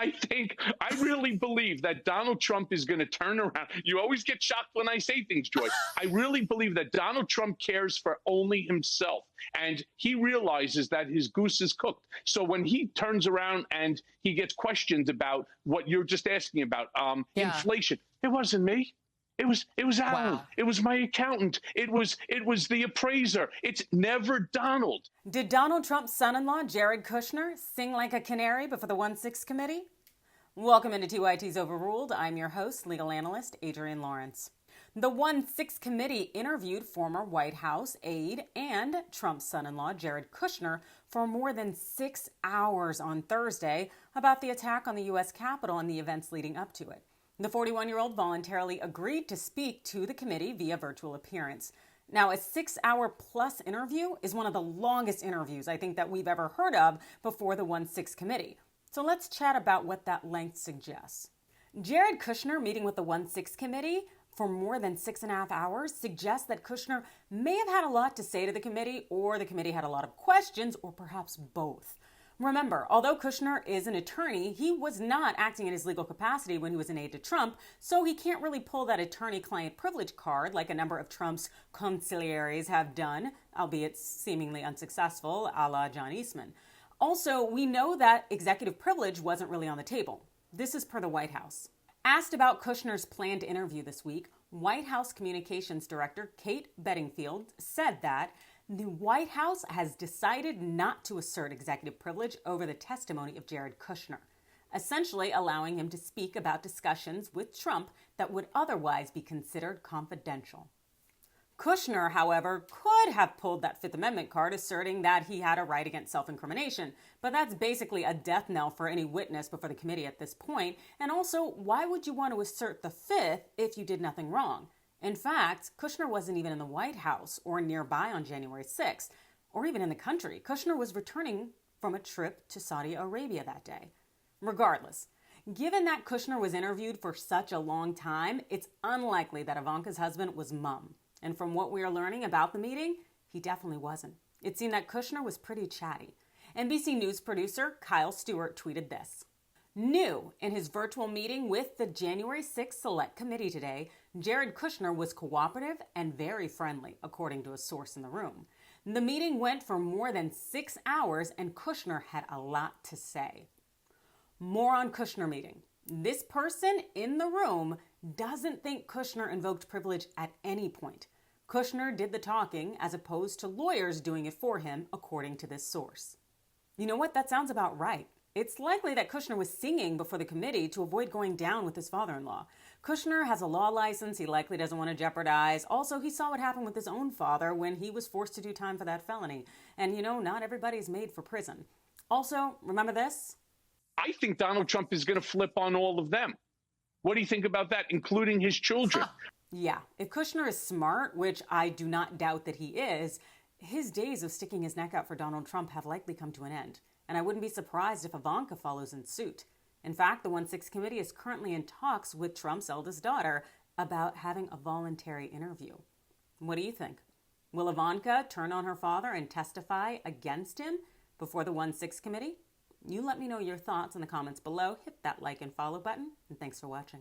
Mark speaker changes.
Speaker 1: I really believe that Donald Trump is going to turn around. You always get shocked when I say things, Joy. I really believe that Donald Trump cares for only himself. And he realizes that his goose is cooked. So when he turns around and he gets questioned about what you're just asking about, inflation, it wasn't me. It was Alan.
Speaker 2: Wow.
Speaker 1: It was my accountant. It was the appraiser. It's never Donald.
Speaker 2: Did Donald Trump's son-in-law, Jared Kushner, sing like a canary before the 1-6 committee? Welcome into TYT's Overruled. I'm your host, legal analyst Adrienne Lawrence. The 1-6 committee interviewed former White House aide and Trump's son-in-law, Jared Kushner, for more than 6 hours on Thursday about the attack on the U.S. Capitol and the events leading up to it. The 41-year-old voluntarily agreed to speak to the committee via virtual appearance. Now, a 6-hour-plus interview is one of the longest interviews I think that we've ever heard of before the 1-6 committee. So let's chat about what that length suggests. Jared Kushner meeting with the 1-6 committee for more than 6.5 hours suggests that Kushner may have had a lot to say to the committee, or the committee had a lot of questions, or perhaps both. Remember, although Kushner is an attorney, he was not acting in his legal capacity when he was an aide to Trump, so he can't really pull that attorney-client privilege card like a number of Trump's consiglieres have done, albeit seemingly unsuccessful, a la John Eastman. Also, we know that executive privilege wasn't really on the table. This is per the White House. Asked about Kushner's planned interview this week, White House Communications Director Kate Bedingfield said that the White House has decided not to assert executive privilege over the testimony of Jared Kushner, essentially allowing him to speak about discussions with Trump that would otherwise be considered confidential. Kushner, however, could have pulled that Fifth Amendment card asserting that he had a right against self-incrimination, but that's basically a death knell for any witness before the committee at this point. And also, why would you want to assert the Fifth if you did nothing wrong? In fact, Kushner wasn't even in the White House or nearby on January 6th, or even in the country. Kushner was returning from a trip to Saudi Arabia that day. Regardless, given that Kushner was interviewed for such a long time, it's unlikely that Ivanka's husband was mum. And from what we are learning about the meeting, he definitely wasn't. It seemed that Kushner was pretty chatty. NBC News producer Kyle Stewart tweeted this. New in his virtual meeting with the January 6th Select Committee today, Jared Kushner was cooperative and very friendly, according to a source in the room. The meeting went for more than 6 hours, and Kushner had a lot to say. More on Kushner meeting. This person in the room doesn't think Kushner invoked privilege at any point. Kushner did the talking as opposed to lawyers doing it for him, according to this source. You know what? That sounds about right. It's likely that Kushner was singing before the committee to avoid going down with his father-in-law. Kushner has a law license he likely doesn't want to jeopardize. Also, he saw what happened with his own father when he was forced to do time for that felony. And, not everybody's made for prison. Also, remember this?
Speaker 1: I think Donald Trump is going to flip on all of them. What do you think about that, including his children?
Speaker 2: Yeah, if Kushner is smart, which I do not doubt that he is, his days of sticking his neck out for Donald Trump have likely come to an end. And I wouldn't be surprised if Ivanka follows in suit. In fact, the 1-6 committee is currently in talks with Trump's eldest daughter about having a voluntary interview. What do you think? Will Ivanka turn on her father and testify against him before the 1-6 committee? You let me know your thoughts in the comments below. Hit that like and follow button, and thanks for watching.